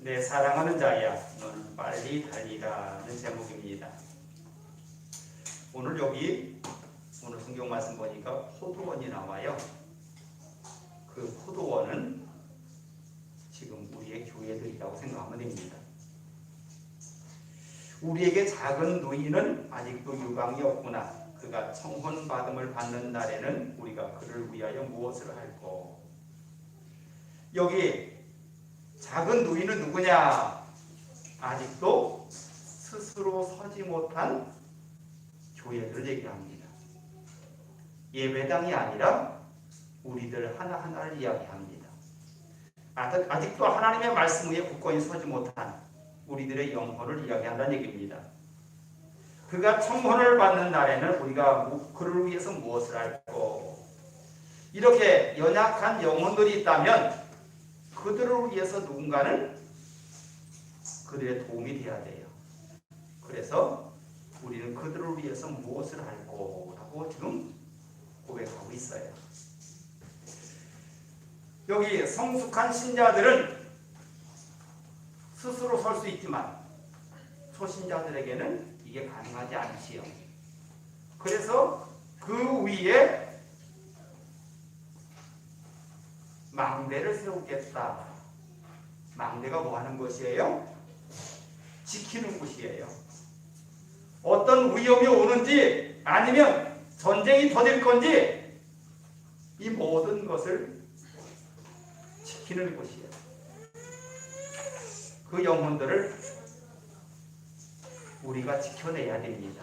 내 사랑하는 자야, 너는 빨리 달리라는 제목입니다. 오늘 성경 말씀 보니까 포도원이 나와요. 그 포도원은 지금 우리의 교회들이라고 생각하면 됩니다. 우리에게 작은 누이는 아직도 유방이 없구나. 그가 청혼받음을 받는 날에는 우리가 그를 위하여 무엇을 할꼬. 여기 작은 누이는 누구냐? 아직도 스스로 서지 못한 교회들을 얘기합니다. 예배당이 아니라 우리들 하나하나를 이야기합니다. 아직도 하나님의 말씀 위에 굳건히 서지 못한 우리들의 영혼을 이야기한다는 얘기입니다. 그가 청혼을 받는 날에는 우리가 그를 위해서 무엇을 할꼬. 이렇게 연약한 영혼들이 있다면 그들을 위해서 누군가는 그들의 도움이 되어야 돼요. 그래서 우리는 그들을 위해서 무엇을 할꼬 라고 지금 고백하고 있어요. 여기 성숙한 신자들은 스스로 설 수 있지만 초신자들에게는 이게 가능하지 않지요. 그래서 그 위에 망대를 세우겠다. 망대가 뭐 하는 것이에요? 지키는 곳이에요. 어떤 위험이 오는지 아니면 전쟁이 터질 건지 이 모든 것을 지키는 곳이에요. 그 영혼들을 우리가 지켜내야 됩니다.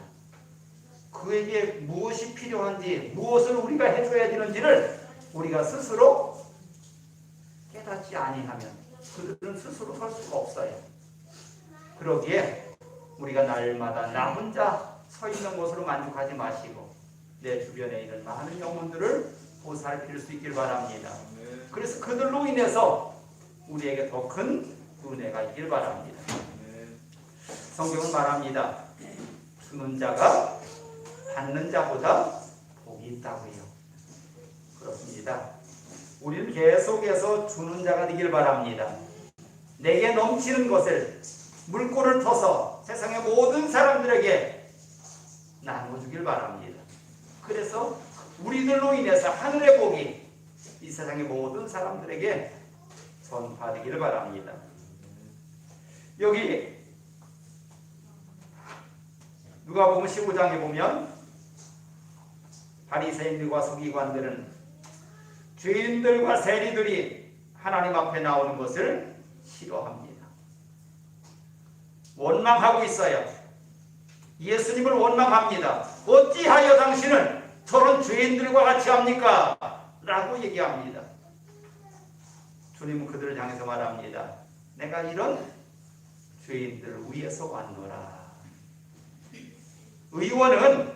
그에게 무엇이 필요한지, 무엇을 우리가 해줘야 되는지를 우리가 스스로 깨닫지 아니하면 그들은 스스로 설 수가 없어요. 그러기에 우리가 날마다 나 혼자 서 있는 곳으로 만족하지 마시고 내 주변에 있는 많은 영혼들을 보살필 수 있길 바랍니다. 그래서 그들로 인해서 우리에게 더 큰 은혜가 있길 바랍니다. 성경은 말합니다. 주는 자가 받는 자보다 복이 있다고요. 그렇습니다. 우리는 계속해서 주는 자가 되길 바랍니다. 내게 넘치는 것을 물꼬를 터서 세상의 모든 사람들에게 나눠주길 바랍니다. 그래서 우리들로 인해서 하늘의 복이 이 세상의 모든 사람들에게 전파되기를 바랍니다. 여기 누가복음 15장에 보면 바리새인들과 서기관들은 죄인들과 세리들이 하나님 앞에 나오는 것을 싫어합니다. 원망하고 있어요. 예수님을 원망합니다. 어찌하여 당신은 저런 죄인들과 같이 합니까? 라고 얘기합니다. 주님은 그들을 향해서 말합니다. 내가 이런 죄인들을 위해서 왔노라. 의원은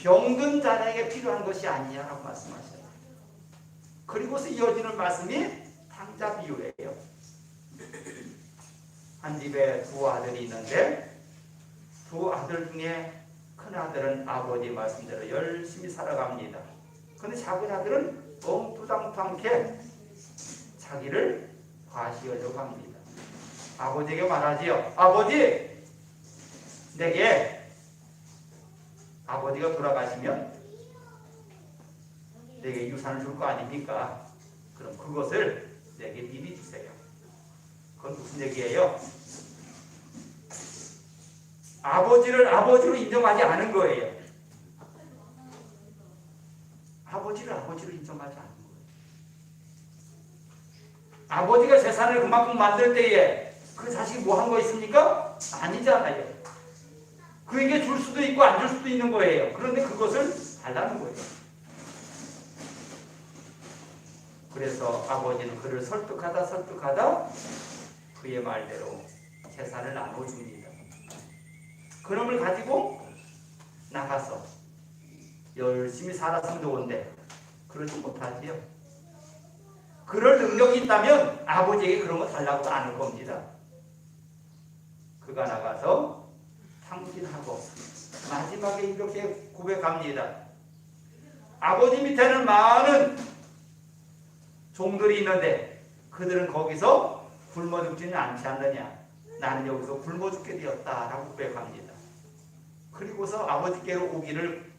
병든 자에게 필요한 것이 아니야 라고 말씀하셔요. 그리고서 이어지는 말씀이 탕자 비유예요. 한 집에 두 아들이 있는데 두 아들 중에 큰 아들은 아버지 말씀대로 열심히 살아갑니다. 그런데 작은 아들은 엉뚱탕탕하게 자기를 과시하려고 합니다. 아버지에게 말하지요. 아버지, 내게 아버지가 돌아가시면 내게 유산을 줄 거 아닙니까? 그럼 그것을 내게 미리 주세요. 그건 무슨 얘기예요? 아버지를 아버지로 인정하지 않은 거예요. 아버지를 아버지로 인정하지 않은 거예요. 아버지가 재산을 그만큼 만들 때에 그 자식이 뭐 한 거 있습니까? 아니잖아요. 그에게 줄 수도 있고 안 줄 수도 있는 거예요. 그런데 그것을 달라는 거예요. 그래서 아버지는 그를 설득하다 그의 말대로 재산을 나눠줍니다. 그놈을 가지고 나가서 열심히 살았으면 좋은데 그러지 못하지요. 그럴 능력이 있다면 아버지에게 그런 거 달라고 안 할 겁니다. 그가 나가서 탕진하고 마지막에 이렇게 고백합니다. 아버지 밑에는 많은 종들이 있는데 그들은 거기서 굶어 죽지는 않지 않느냐. 나는 여기서 굶어 죽게 되었다라고 고백합니다. 그리고서 아버지께로 오기를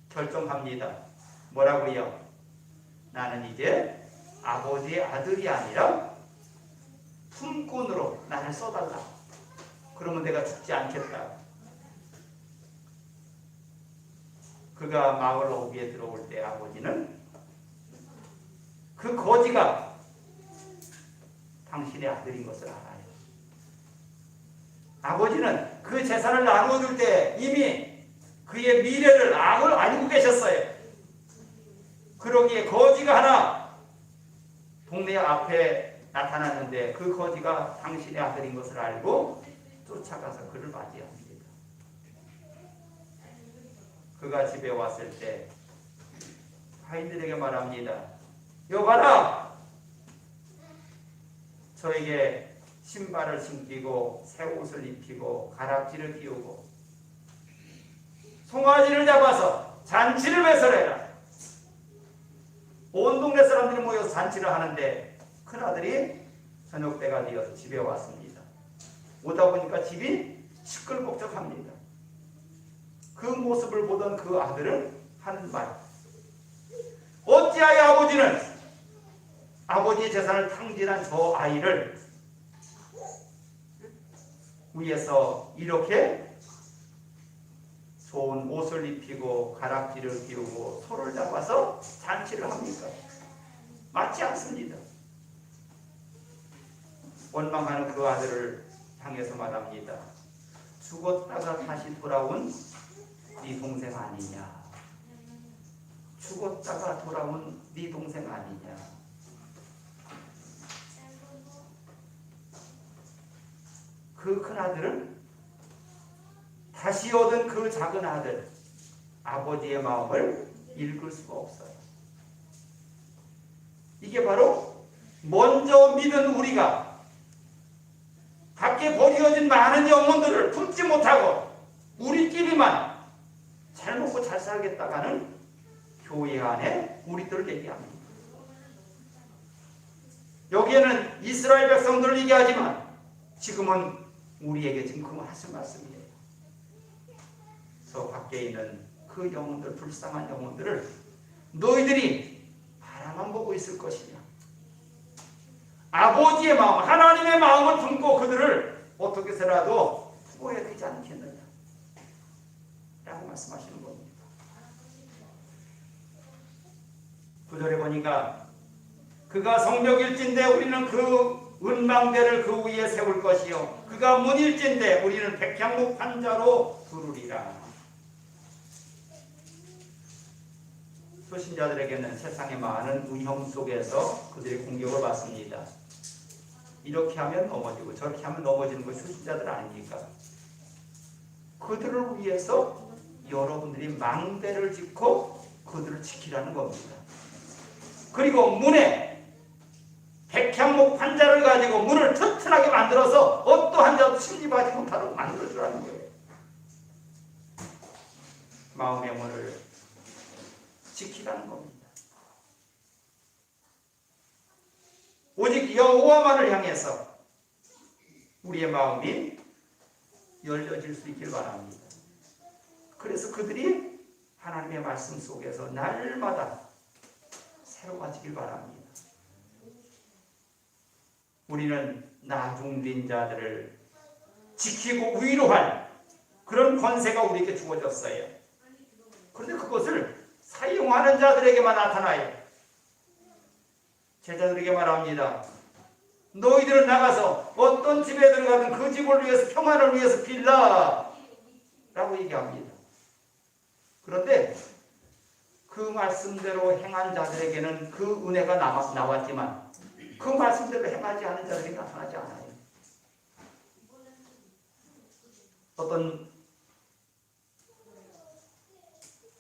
결정합니다. 뭐라고요? 나는 이제 아버지의 아들이 아니라 품꾼으로 나를 써달라. 그러면 내가 죽지 않겠다. 그가 마을 어귀에 들어올 때 아버지는 그 거지가 당신의 아들인 것을 알아요. 아버지는 그 재산을 나누어줄 때 이미 그의 미래를 알고 계셨어요. 그러기에 거지가 하나 동네 앞에 나타났는데 그 거지가 당신의 아들인 것을 알고 쫓아가서 그를 맞이합니다. 그가 집에 왔을 때 하인들에게 말합니다. 여봐라! 저에게 신발을 신기고 새 옷을 입히고 가락지를 끼우고 송아지를 잡아서 잔치를 배설해라. 온 동네 사람들이 모여서 잔치를 하는데 큰아들이 저녁때가 되어서 집에 왔습니다. 오다 보니까 집이 시끌벅적합니다. 그 모습을 보던 그 아들은 하는 말, 어찌하여 아버지는 아버지의 재산을 탕진한 저 아이를 위해서 이렇게 좋은 옷을 입히고 가락지를 끼우고 소를 잡아서 잔치를 합니까? 맞지 않습니다. 원망하는 그 아들을 향해서 말합니다. 죽었다가 다시 돌아온 네 동생 아니냐. 죽었다가 돌아온 네 동생 아니냐. 그 큰아들은 다시 얻은 그 작은 아들, 아버지의 마음을 읽을 수가 없어요. 이게 바로 먼저 믿은 우리가 밖에 버려진 많은 영혼들을 품지 못하고 우리끼리만 잘 먹고 잘 살겠다가는 교회 안에 우리들을 얘기합니다. 여기에는 이스라엘 백성들을 얘기하지만 지금은 우리에게 지금 그 말씀이에요. 저 밖에 있는 그 영혼들, 불쌍한 영혼들을 너희들이 바라만 보고 있을 것이냐. 아버지의 마음, 하나님의 마음을 품고 그들을 어떻게 해서라도 구해야 되지 않겠느냐 라고 말씀하시는 겁니다. 9절에 보니까 그가 성벽일진데 우리는 그 은망대를 그 위에 세울 것이요 그가 문일진데 우리는 백향목 판자로 두르리라. 초신자들에게는 세상의 많은 위험 속에서 그들이 공격을 받습니다. 이렇게 하면 넘어지고 저렇게 하면 넘어지는 것이 초신자들 아닙니까? 그들을 위해서 여러분들이 망대를 짓고 그들을 지키라는 겁니다. 그리고 문에 백향목 판자를 가지고 문을 튼튼하게 만들어서 어떠한 자도 침입하지 못하도록 만들어주라는 거예요. 마음의 문을 지키라는 겁니다. 오직 여호와만을 향해서 우리의 마음이 열려질 수 있길 바랍니다. 그래서 그들이 하나님의 말씀 속에서 날마다 새로워지길 바랍니다. 우리는 나중된 자들을 지키고 위로할 그런 권세가 우리에게 주어졌어요. 그런데 그것을 사용하는 자들에게만 나타나요. 제자들에게 말합니다. 너희들은 나가서 어떤 집에 들어가든 그 집을 위해서 평안을 위해서 빌라 라고 얘기합니다. 그런데 그 말씀대로 행한 자들에게는 그 은혜가 나왔지만 그 말씀대로 행하지 않은 자들에게 나타나지 않아요. 어떤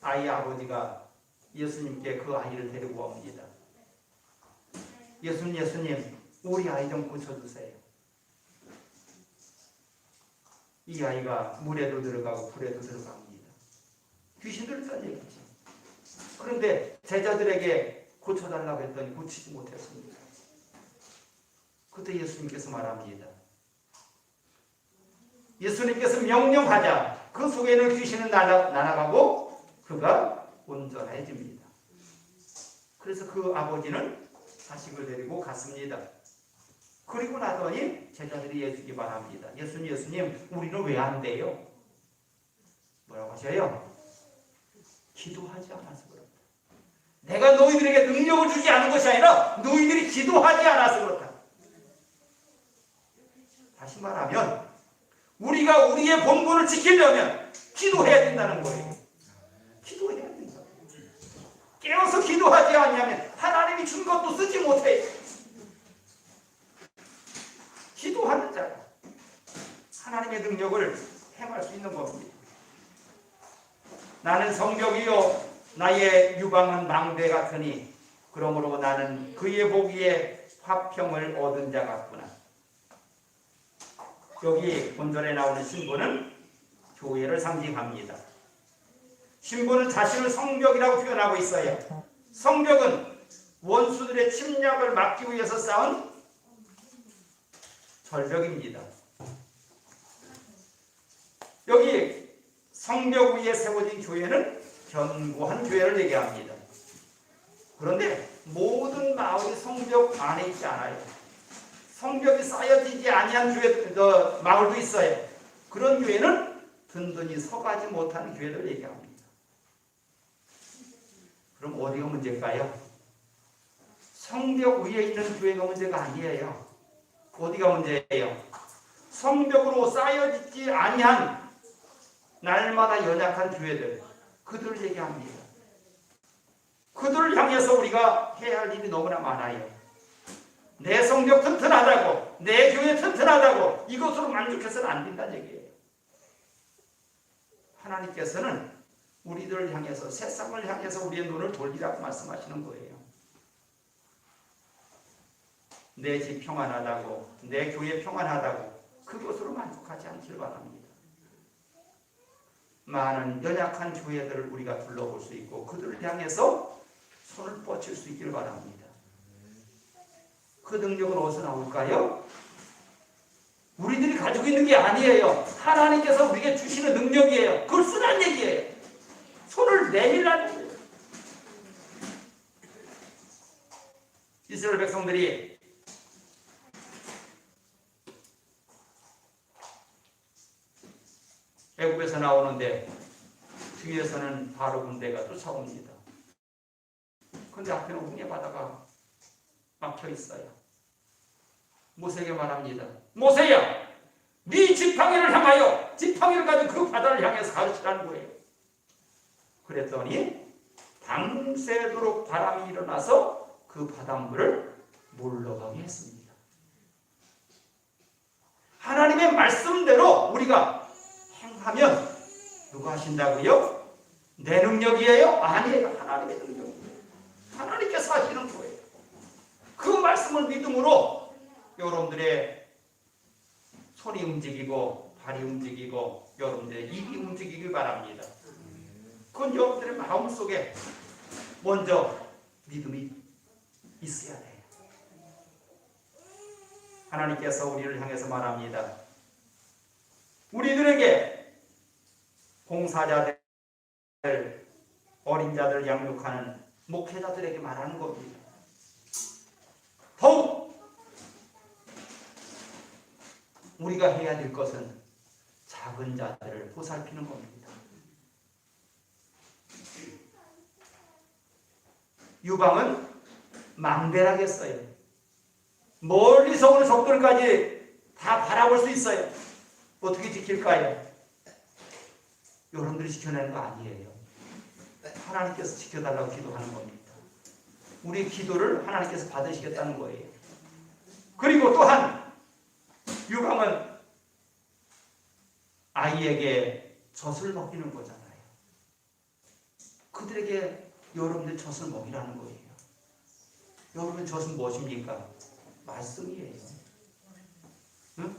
아이 아버지가 예수님께 그 아이를 데리고 옵니다. 예수님, 우리 아이 좀 고쳐주세요. 이 아이가 물에도 들어가고 불에도 들어갑니다. 귀신 들었다는 얘기지. 그런데 제자들에게 고쳐달라고 했더니 고치지 못했습니다. 그때 예수님께서 말합니다. 예수님께서 명령하자 그 속에는 귀신은 날아가고 그가 온전해집니다. 그래서 그 아버지는 자식을 데리고 갔습니다. 그리고 나더니 제자들이 예수께 말합니다. 예수님 우리는 왜 안 돼요? 뭐라고 하셔요? 기도하지 않아서 그렇다. 내가 너희들에게 능력을 주지 않은 것이 아니라 너희들이 기도하지 않아서 그렇다. 다시 말하면 우리가 우리의 본분을 지키려면 기도해야 된다는 거예요. 기도해야 된다. 깨어서 기도하지 않으면 하나님이 준 것도 쓰지 못해. 기도하는 자가 하나님의 능력을 행할 수 있는 겁니다. 나는 성벽이요 나의 유방은 망대 같으니 그러므로 나는 그의 보기에 화평을 얻은 자 같구나. 여기 본절에 나오는 신부는 교회를 상징합니다. 신부는 자신을 성벽이라고 표현하고 있어요. 성벽은 원수들의 침략을 막기 위해서 쌓은 절벽입니다. 여기 성벽 위에 세워진 교회는 견고한 교회를 얘기합니다. 그런데 모든 마을이 성벽 안에 있지 않아요. 성벽이 쌓여지지 아니한 마을도 있어요. 그런 교회는 든든히 서가지 못하는 교회를 얘기합니다. 그럼 어디가 문제일까요? 성벽 위에 있는 교회가 문제가 아니에요. 어디가 문제예요? 성벽으로 쌓여지지 아니한 날마다 연약한 교회들, 그들을 얘기합니다. 그들을 향해서 우리가 해야 할 일이 너무나 많아요. 내 성벽 튼튼하다고, 내 교회 튼튼하다고 이것으로 만족해서는 안 된다는 얘기예요. 하나님께서는 우리들을 향해서, 세상을 향해서 우리의 눈을 돌리라고 말씀하시는 거예요. 내 집 평안하다고, 내 교회 평안하다고 그것으로 만족하지 않길 바랍니다. 많은 연약한 교회들을 우리가 둘러볼 수 있고 그들을 향해서 손을 뻗칠 수 있길 바랍니다. 그 능력은 어디서 나올까요? 우리들이 가지고 있는 게 아니에요. 하나님께서 우리에게 주시는 능력이에요. 그걸 쓰라는 얘기예요. 손을 내밀라는 거예요. 이스라엘 백성들이 애굽에서 나오는데 뒤에서는 바로 군대가 쫓아옵니다. 그런데 앞에는 홍해 바다가 막혀 있어요. 모세에게 말합니다. 모세야, 네 지팡이를 향하여, 지팡이를 가진 그 바다를 향해서 가르치라는 거예요. 그랬더니 밤새도록 바람이 일어나서 그 바닷물을 물러가게 했습니다. 하나님의 말씀대로 우리가 행하면 누가 하신다고요? 내 능력이에요? 아니에요. 하나님의 능력이에요. 하나님께서 하시는 거예요. 그 말씀을 믿음으로 여러분들의 손이 움직이고 발이 움직이고 여러분들의 입이 움직이길 바랍니다. 그건 여러분들의 마음속에 먼저 믿음이 있어야 돼요. 하나님께서 우리를 향해서 말합니다. 우리들에게 봉사자들, 어린 자들 양육하는 목회자들에게 말하는 겁니다. 더욱 우리가 해야 될 것은 작은 자들을 보살피는 겁니다. 유방은 망대라겠어요. 멀리서 오는 적들까지 다 바라볼 수 있어요. 어떻게 지킬까요? 여러분들이 지켜내는 거 아니에요. 하나님께서 지켜달라고 기도하는 겁니다. 우리 기도를 하나님께서 받으시겠다는 거예요. 그리고 또한 유방은 아이에게 젖을 먹이는 거잖아요. 그들에게 여러분들 젖을 먹이라는 거예요. 여러분 젖은 무엇입니까? 말씀이에요. 응?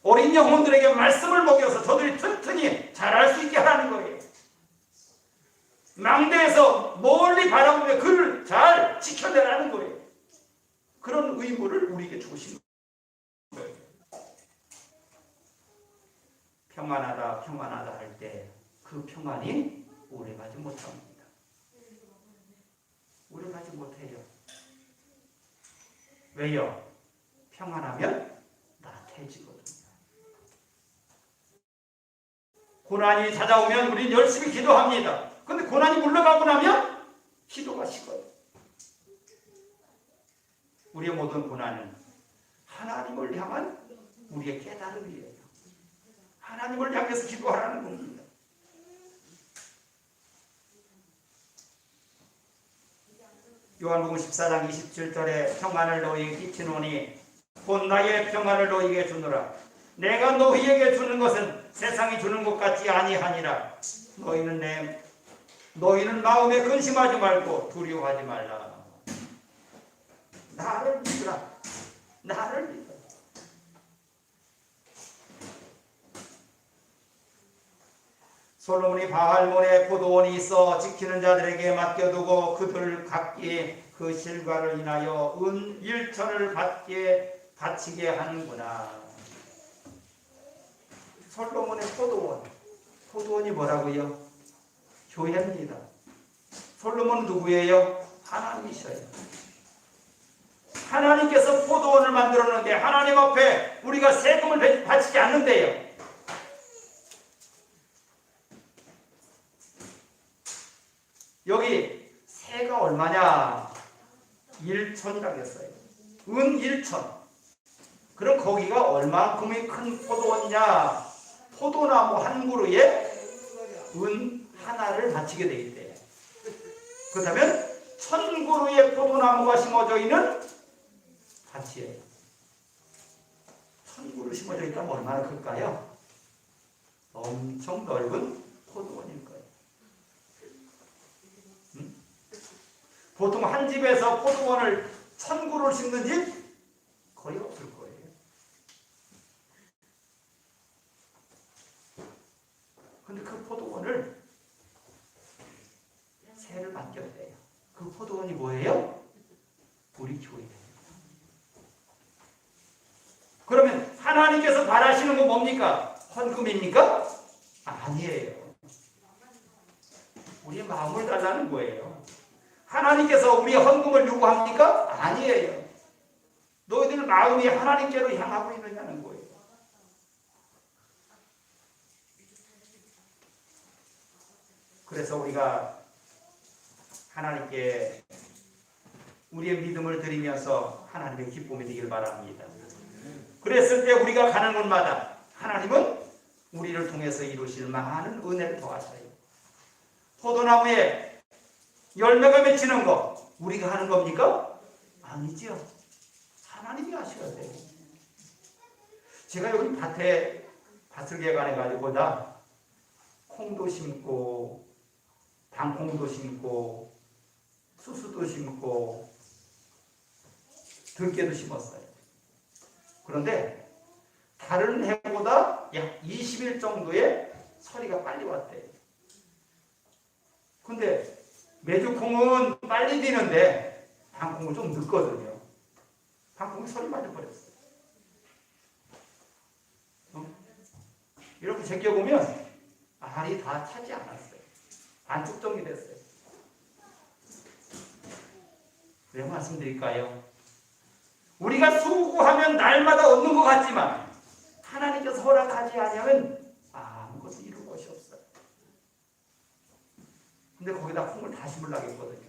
어린 영혼들에게 말씀을 먹여서 저들이 튼튼히 자랄 수 있게 하라는 거예요. 망대에서 멀리 바라보며 그를 잘 지켜내라는 거예요. 그런 의무를 우리에게 주신 거예요. 평안하다 평안하다 할 때 그 평안이 오래가지 못합니다. 오래가지 못해요. 왜요? 평안하면 나태해지거든요. 고난이 찾아오면 우리는 열심히 기도합니다. 근데 고난이 물러가고 나면 기도가 식어요. 우리의 모든 고난은 하나님을 향한 우리의 깨달음이에요. 하나님을 향해서 기도하라는 겁니다. 요한복음 14장 27절에 평안을 너희에게 끼치노니 곧 나의 평안을 너희에게 주노라. 내가 너희에게 주는 것은 세상이 주는 것 같지 아니하니라. 너희는 마음에 근심하지 말고 두려워하지 말라. 나를 믿으라. 나를 믿으라. 솔로몬이 바알몬에 포도원이 있어 지키는 자들에게 맡겨두고 그들 각기 그 실과를 인하여 은 1천을 바치게 하는구나. 솔로몬의 포도원이 뭐라고요? 교회입니다. 솔로몬은 누구예요? 하나님이셔요. 하나님께서 포도원을 만들었는데 하나님 앞에 우리가 세금을 바치지 않는데요. 여기 세가 얼마냐? 1천이라고 했어요. 은 1천. 그럼 거기가 얼마큼의 큰 포도원이냐? 포도나무 한 그루에 은 하나를 바치게 돼 있대요. 그렇다면 1000그루의 포도나무가 심어져 있는 밭이에요. 1000그루 심어져 있다면 얼마나 클까요? 엄청 넓은 포도원일 거예요. 보통 한 집에서 포도원을 1000그루를 심는 집 거의 없을 거예요. 근데 그 포도원을 세를 맡겼대요. 그 포도원이 뭐예요? 우리 교회입니다. 그러면 하나님께서 바라시는 건 뭡니까? 헌금입니까? 아니에요. 우리의 마음을 달라는 거예요. 하나님께서 우리의 헌금을 요구합니까? 아니에요. 너희들 마음이 하나님께로 향하고 있느냐는 거예요. 그래서 우리가 하나님께 우리의 믿음을 드리면서 하나님의 기쁨이 되길 바랍니다. 그랬을 때 우리가 가는 곳마다 하나님은 우리를 통해서 이루실 많은 은혜를 더하셔요. 포도나무에 열매가 맺히는 거 우리가 하는 겁니까? 아니죠. 하나님이 하셔야 돼요. 제가 여기 밭을 개간해가지고 콩도 심고 당콩도 심고 수수도 심고 들깨도 심었어요. 그런데 다른 해보다 약 20일 정도의 서리가 빨리 왔대요. 근데 메주콩은 빨리 되는데 당콩은 좀 늦거든요. 당콩이 서리 맞아버렸어요. 이렇게 제껴보면 알이 다 차지 않았어요. 반쪽 정리 됐어요. 왜 말씀드릴까요? 우리가 수고하면 날마다 얻는 것 같지만 하나님께서 허락하지 아니하면 아무것도 이룰 것이 없어요. 근데 거기다 콩을 다 심으려고 했거든요.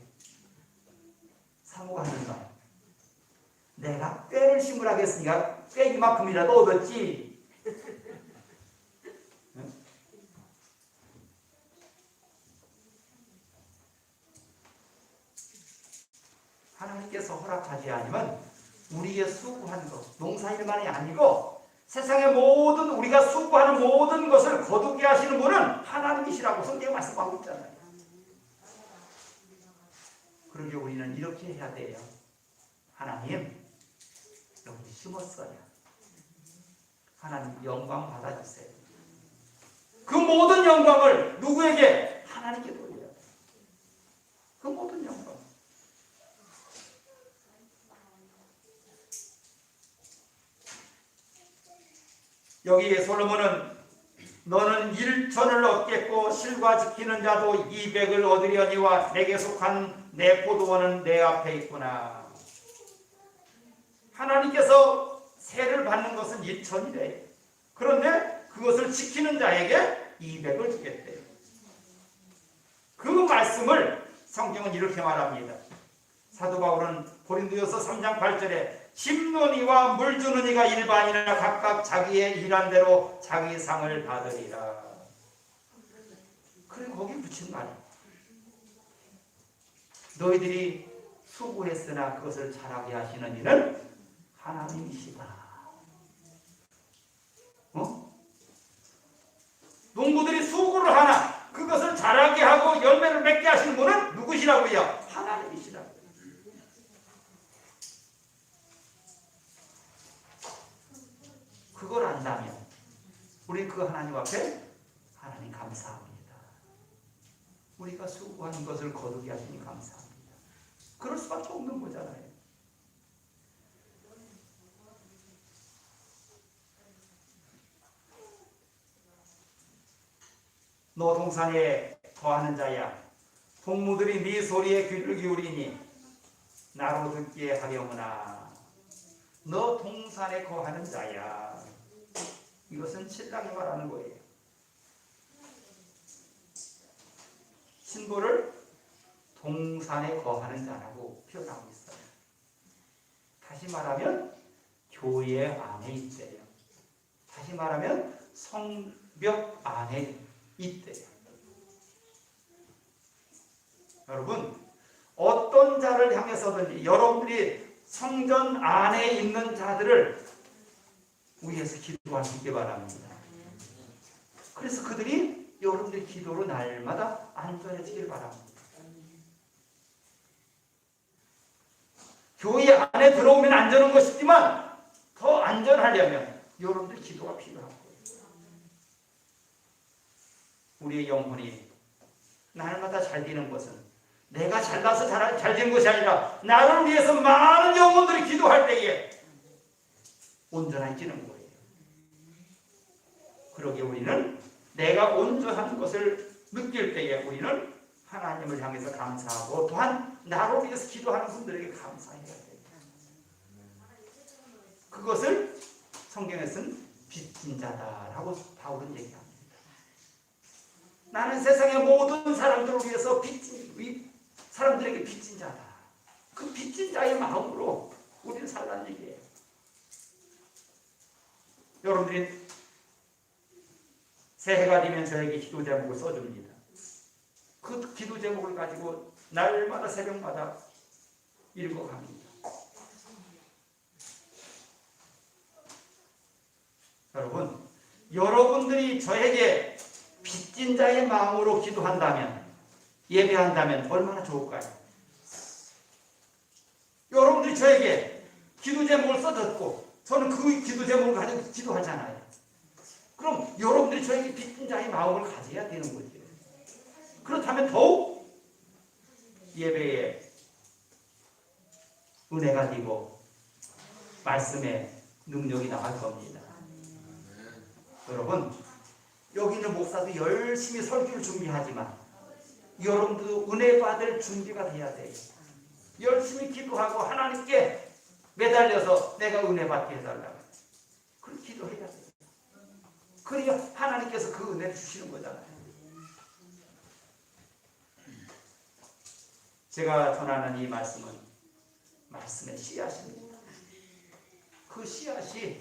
사모가 하는 말, 내가 꾀를 심으라고 했으니까 꾀 이만큼이라도 얻었지. 하나님께서 허락하지 않으면 우리의 수고한 것, 농사일만이 아니고 세상의 모든 우리가 수고하는 모든 것을 거두게 하시는 분은 하나님이시라고 성경에 말씀하고 있잖아요. 그러게 우리는 이렇게 해야 돼요. 하나님, 여기 심었어요. 하나님 영광 받아주세요. 그 모든 영광을 누구에게? 하나님께 돌려야 돼요. 그 모든 영광. 여기에 솔로몬은 너는 1천을 얻겠고 실과 지키는 자도 200을 얻으려니와 내게 속한 내 포도원은 내 앞에 있구나. 하나님께서 세를 받는 것은 1천이래요. 그런데 그것을 지키는 자에게 200을 주겠대요. 그 말씀을 성경은 이렇게 말합니다. 사도 바울은 고린도전서 3장 8절에 심는 이와 물 주는 이가 일반이나 각각 자기의 일한 대로 자기 상을 받으리라. 그리고 거기 붙인 말이 너희들이 수고했으나 그것을 잘하게 하시는 이는 하나님이시다. 농부들이 수고를 하나 그것을 잘하게 하고 열매를 맺게 하시는 분은 누구시라고요? 하나님이시라고요. 그걸 안다면 우리 그 하나님 앞에 하나님 감사합니다. 우리가 수고한 것을 거두게 하시니 감사합니다. 그럴 수밖에 없는 거잖아요. 너 동산에 거하는 자야, 동무들이 네 소리에 귀를 기울이니 나로 듣게 하려무나. 너 동산에 거하는 자야. 이것은 신랑이 말하는 거예요. 신부를 동산에 거하는 자라고 표현하고 있어요. 다시 말하면 교회 안에 있대요. 다시 말하면 성벽 안에 있대요. 여러분, 어떤 자를 향해서든지 여러분들이 성전 안에 있는 자들을 위해서 기도할 수 있게 바랍니다. 그래서 그들이 여러분들의 기도로 날마다 안전해지길 바랍니다. 교회 안에 들어오면 안전한 것이지만 더 안전하려면 여러분들의 기도가 필요한 거예요. 우리의 영혼이 날마다 잘 되는 것은 내가 잘나서 잘 된 것이 아니라 나를 위해서 많은 영혼들이 기도할 때에 온전해지는 거예요. 그러기에 우리는 내가 온전한 것을 느낄 때에 우리는 하나님을 향해서 감사하고 또한 나로 위해서 기도하는 분들에게 감사해야 돼요. 그것을 성경에서는 빚진 자다라고 바울은 얘기합니다. 나는 세상의 모든 사람들을 위해서 사람들에게 빚진 자다. 그 빚진 자의 마음으로 우리는 살라는 얘기예요. 여러분들이 새해가 되면 저에게 기도 제목을 써줍니다. 그 기도 제목을 가지고 날마다 새벽마다 읽어갑니다. 여러분, 여러분들이 저에게 빚진 자의 마음으로 기도한다면, 예배한다면 얼마나 좋을까요? 여러분들이 저에게 기도 제목을 써줬고 저는 그 기도 제목을 가지고 기도하잖아요. 그럼 여러분들이 저에게 빚진 자의 마음을 가져야 되는 거죠. 그렇다면 더욱 예배에 은혜가 되고 말씀에 능력이 나갈 겁니다. 여러분, 여기 있는 목사도 열심히 설교를 준비하지만 여러분들도 은혜 받을 준비가 돼야 돼요. 열심히 기도하고 하나님께 매달려서 내가 은혜 받게 해달라고 그렇게 기도해야 돼요. 그래야 하나님께서 그 은혜를 주시는 거잖아요. 제가 전하는 이 말씀은 말씀의 씨앗입니다. 그 씨앗이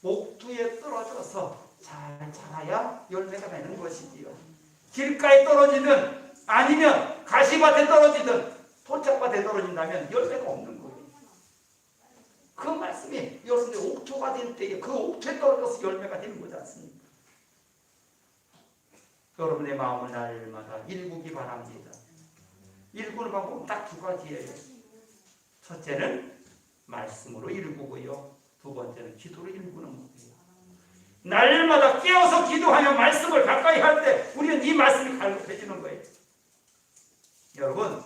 옥두에 떨어져서 잘 자라야 열매가 맺는 것이지요. 길가에 떨어지든 아니면 가시밭에 떨어지든 토착밭에 떨어진다면 열매가 없는 거예요. 그 말씀이 여러분의 옥토가 될 때에 그 옥토에 떨어져서 열매가 되는 거지 않습니까? 여러분의 마음을 날마다 일구기 바랍니다. 일구는 방법은 딱 두 가지예요. 첫째는 말씀으로 일구고요. 두 번째는 기도로 일구는 거예요. 날마다 깨어서 기도하며 말씀을 가까이 할 때 우리는 이 말씀이 갈급해지는 거예요. 여러분,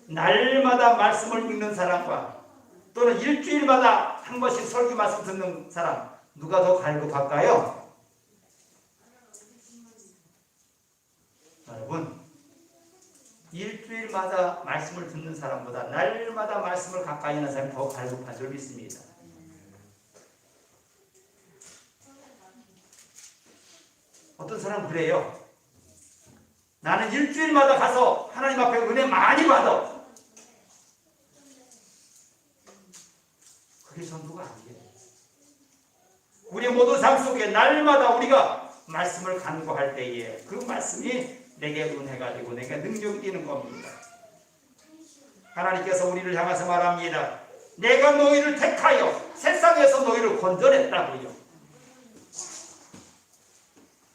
날마다 말씀을 읽는 사람과 또는 일주일마다 한 번씩 설교 말씀 듣는 사람, 누가 더 갈급할까요? 여러분, 일주일마다 말씀을 듣는 사람보다 날마다 말씀을 가까이 하는 사람이 더 갈급한 줄 믿습니다. 어떤 사람은 그래요. 나는 일주일마다 가서 하나님 앞에 은혜 많이 받아. 그게 전부가 아니에요. 우리 모든 삶 속에 날마다 우리가 말씀을 간구할 때에 그 말씀이 내게 은혜가 되고 내게 능력이 되는 겁니다. 하나님께서 우리를 향해서 말합니다. 내가 너희를 택하여 세상에서 너희를 건져냈다고요.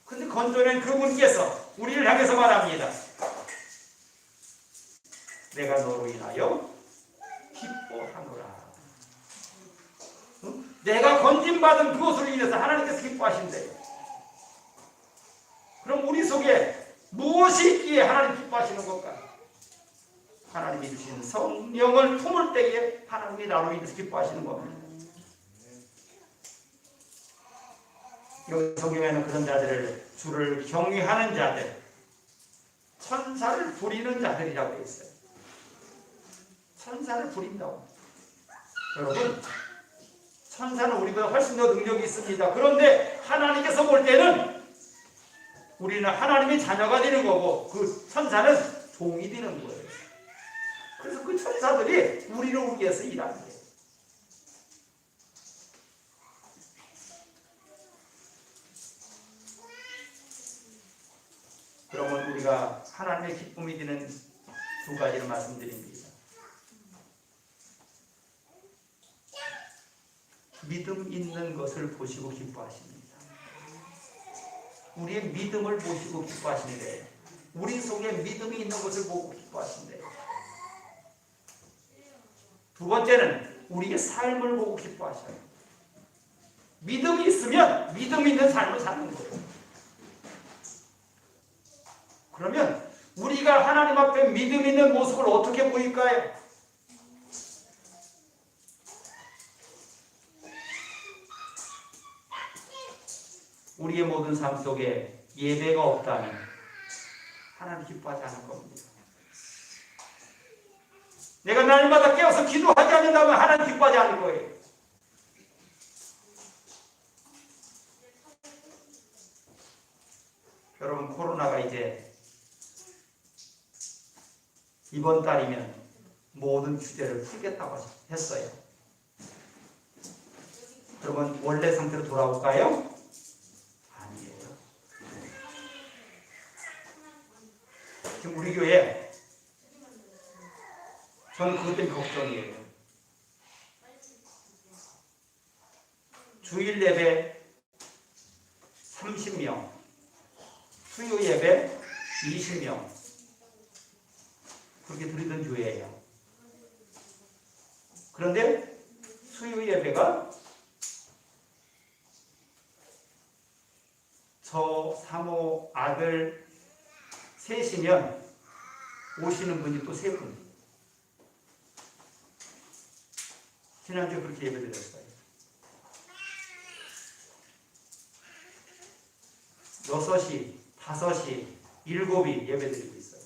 근데 건져낸 그분께서 우리를 향해서 말합니다. 내가 너로 인하여 기뻐하노라. 내가 건진받은 그것으로 인해서 하나님께서 기뻐하신대요. 그럼 우리 속에 무엇이 있기에 하나님 기뻐하시는 걸까? 하나님이 주신 성령을 품을 때에 하나님이 나로 인해서 기뻐하시는 겁니다. 여기 성경에는 그런 자들을 주를 경외하는 자들, 천사를 부리는 자들이라고 되어 있어요. 천사를 부린다고. 여러분, 천사는 우리보다 훨씬 더 능력이 있습니다. 그런데 하나님께서 볼 때는 우리는 하나님의 자녀가 되는 거고 그 천사는 종이 되는 거예요. 그래서 그 천사들이 우리를 위해서 일하는 거예요. 그러면 우리가 하나님의 기쁨이 되는 두 가지를 말씀드립니다. 믿음 있는 것을 보시고 기뻐하십니다. 우리의 믿음을 보시고 기뻐하신대요. 우리 속에 믿음이 있는 것을 보고 기뻐하신대요. 두 번째는 우리의 삶을 보고 기뻐하셔요. 믿음이 있으면 믿음 있는 삶을 사는 거예요. 그러면 우리가 하나님 앞에 믿음 있는 모습을 어떻게 보일까요? 우리의 모든 삶 속에 예배가 없다면 하나님 기뻐하지 않을 겁니다. 내가 날마다 깨어서 기도하지 않는다면 하나님 기뻐하지 않을 거예요. 여러분, 코로나가 이제 이번 달이면 모든 규제를 풀겠다고 했어요. 그러면 원래 상태로 돌아올까요? 아니에요. 지금 우리 교회 저는 그것 때문에 걱정이에요. 주일 예배 30명, 수요 예배 20명 그렇게 드리던 교회예요. 그런데 수요 예배가 저 사모 아들 셋이면 오시는 분이 또 3분. 지난주에 그렇게 예배드렸어요. 6시, 5시, 7이 예배드리고 있어요.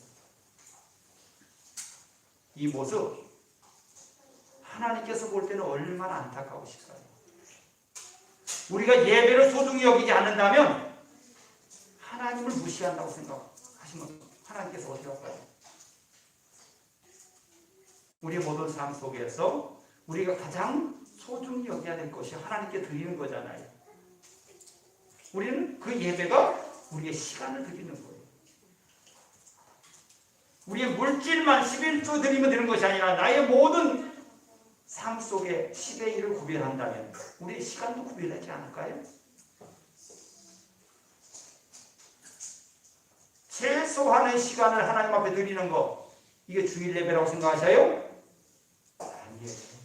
이 모습 하나님께서 볼 때는 얼마나 안타까우실까요? 우리가 예배를 소중히 여기지 않는다면 하나님을 무시한다고 생각하시면 하나님께서 어떻게 할까요? 우리의 모든 삶 속에서 우리가 가장 소중히 여겨야 될 것이 하나님께 드리는 거잖아요. 우리는 그 예배가 우리의 시간을 드리는 거예요. 우리의 물질만 11조 드리면 되는 것이 아니라 나의 모든 삶 속에 10의 1을 구별한다면 우리의 시간도 구별하지 않을까요? 최소한의 시간을 하나님 앞에 드리는 거, 이게 주일 예배라고 생각하셔요? 아니에요.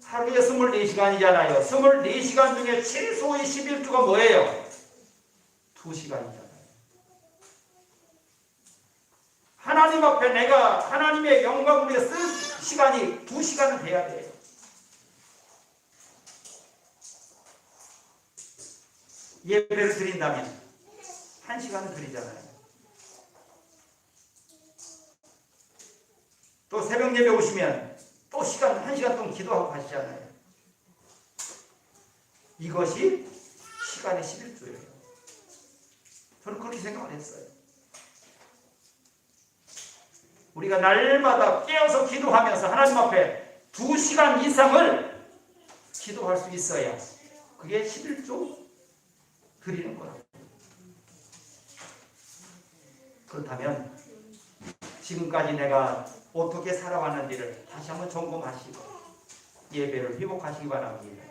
하루에 24시간이잖아요. 24시간 중에 최소의 11주가 뭐예요? 2시간이잖아요. 하나님 앞에 내가 하나님의 영광을 위해 쓸 시간이 2시간은 돼야 돼요. 예배를 드린다면 1시간은 드리잖아요. 또 새벽 예배 오시면 또 1시간 동안 기도하고 가시잖아요. 이것이 시간의 11조예요. 저는 그렇게 생각을 했어요. 우리가 날마다 깨어서 기도하면서 하나님 앞에 2시간 이상을 기도할 수 있어야 그게 11조 드리는 거라고. 그렇다면 지금까지 내가 어떻게 살아왔는지를 다시 한번 점검하시고 예배를 회복하시기 바랍니다.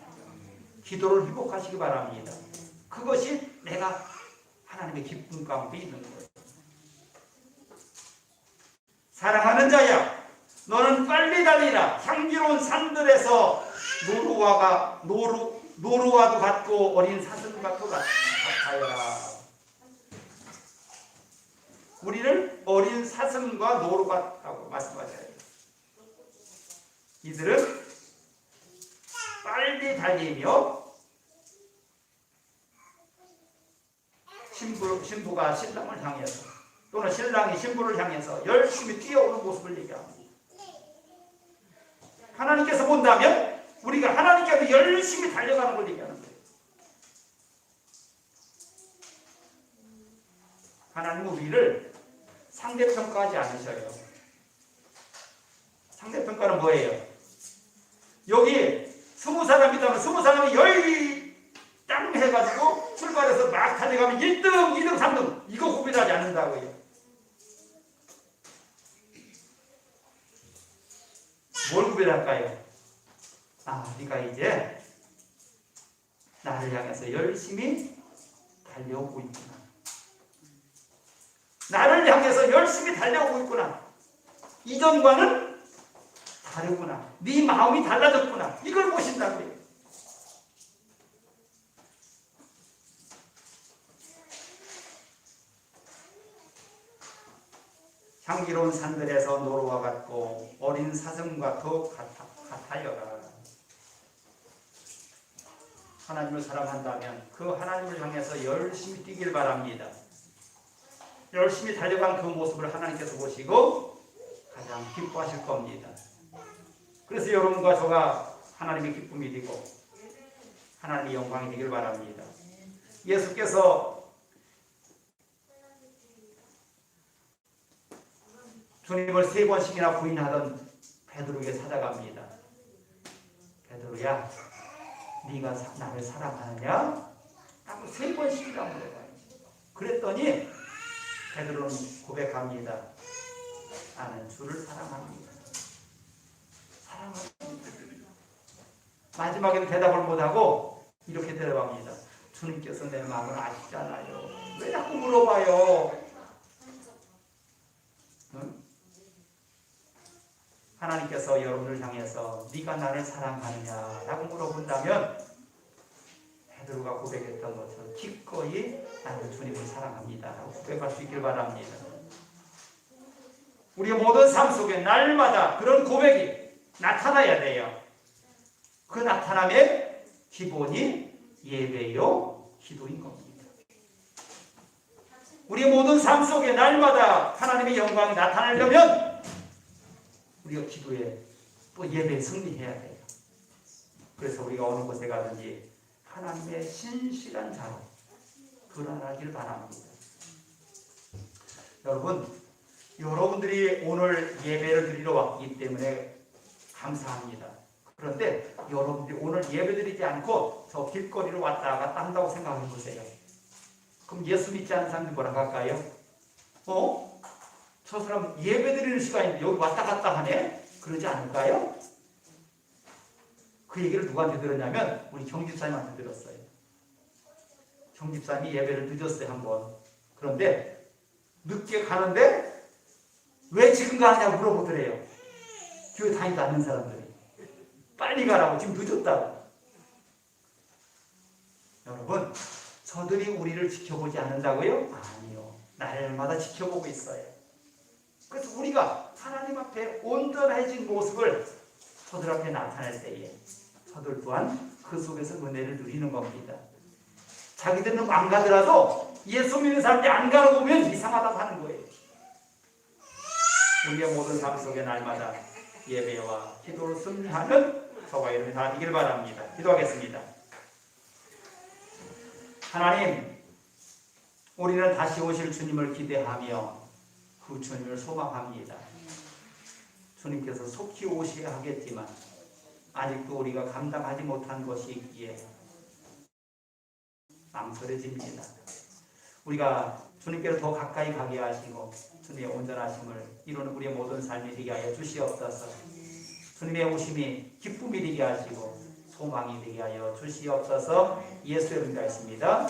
기도를 회복하시기 바랍니다. 그것이 내가 하나님의 기쁨 가운데 있는 거예요. 사랑하는 자야, 너는 빨리 달리라. 향기로운 산들에서 노루와도 같고 어린 사슴과 같아여라. 우리를 어린 사슴과 노루 같다고 말씀하셔요. 이들은 빨리 달리며 신부가 신랑을 향해서 또는 신랑이 신부를 향해서 열심히 뛰어오는 모습을 얘기합니다. 하나님께서 본다면 우리가 하나님께서 열심히 달려가는 걸 얘기하는 거예요. 하나님은 우리를 상대평가하지 않으셔요. 상대평가는 뭐예요? 여기 20사람이라면 20사람이 열땅 해가지고 출발해서 막 달려가면 1등, 2등, 3등 이거 구별하지 않는다고요. 뭘 구별할까요? 네가 이제 나를 향해서 열심히 달려오고 있구나. 나를 향해서 열심히 달려오고 있구나. 이전과는 다르구나. 네 마음이 달라졌구나. 이걸 보신다고요. 향기로운 산들에서 노루와 같고 어린 사슴과 더 같아여라. 하나님을 사랑한다면 그 하나님을 향해서 열심히 뛰길 바랍니다. 열심히 달려간 그 모습을 하나님께서 보시고 가장 기뻐하실 겁니다. 그래서 여러분과 저가 하나님의 기쁨이 되고 하나님의 영광이 되길 바랍니다. 예수께서 주님을 3번씩이나 부인하던 베드로에게 찾아갑니다. 베드로야, 네가 나를 사랑하느냐? 라고 3번씩이나 물어봐요. 그랬더니 베드로는 고백합니다. 나는 주를 사랑합니다. 사랑합니다. 마지막에는 대답을 못하고 이렇게 대답합니다. 주님께서 내 마음을 아시잖아요. 왜 자꾸 물어봐요? 응? 하나님께서 여러분을 향해서 네가 나를 사랑하느냐라고 물어본다면 베드로가 고백했던 것처럼 기꺼이 나는 주님을 사랑합니다 라고 고백할 수 있길 바랍니다. 우리의 모든 삶 속에 날마다 그런 고백이 나타나야 돼요. 그 나타남의 기본이 예배요 기도인 겁니다. 우리의 모든 삶 속에 날마다 하나님의 영광이 나타나려면 우리가 기도에 또 예배에 승리해야 돼요. 그래서 우리가 어느 곳에 가든지 하나님의 신실한 자로 드러나길 바랍니다. 여러분들이 오늘 예배를 드리러 왔기 때문에 감사합니다. 그런데 여러분들이 오늘 예배 드리지 않고 저 길거리로 왔다 갔다 한다고 생각해 보세요. 그럼 예수 믿지 않는 사람들이 뭐라고 할까요? 저 사람 예배 드리는 시간인데 여기 왔다 갔다 하네? 그러지 않을까요? 그 얘기를 누구한테 들었냐면 우리 경집사님한테 들었어요. 경집사님이 예배를 늦었어요, 한번. 그런데 늦게 가는데 왜 지금 가느냐고 물어보더래요. 교회 다니지 않는 사람들이. 빨리 가라고, 지금 늦었다고. 여러분, 저들이 우리를 지켜보지 않는다고요? 아니요. 날마다 지켜보고 있어요. 그래서 우리가 하나님 앞에 온전해진 모습을 저들 앞에 나타낼 때에 저들 또한 그 속에서 은혜를 누리는 겁니다. 자기들은 안 가더라도 예수 믿는 사람들이 안 가는 거 보면 이상하다고 하는 거예요. 우리의 모든 삶 속에 날마다 예배와 기도로 승리하는 저와 여러분이 다 되길 바랍니다. 기도하겠습니다. 하나님, 우리는 다시 오실 주님을 기대하며 그 주님을 소망합니다. 주님께서 속히 오셔야 하겠지만 아직도 우리가 감당하지 못한 것이 있기에 망설여집니다. 우리가 주님께로 더 가까이 가게 하시고 주님의 온전하심을 이루는 우리의 모든 삶이 되게 하여 주시옵소서. 주님의 오심이 기쁨이 되게 하시고 소망이 되게 하여 주시옵소서. 예수의 이름으로 있습니다.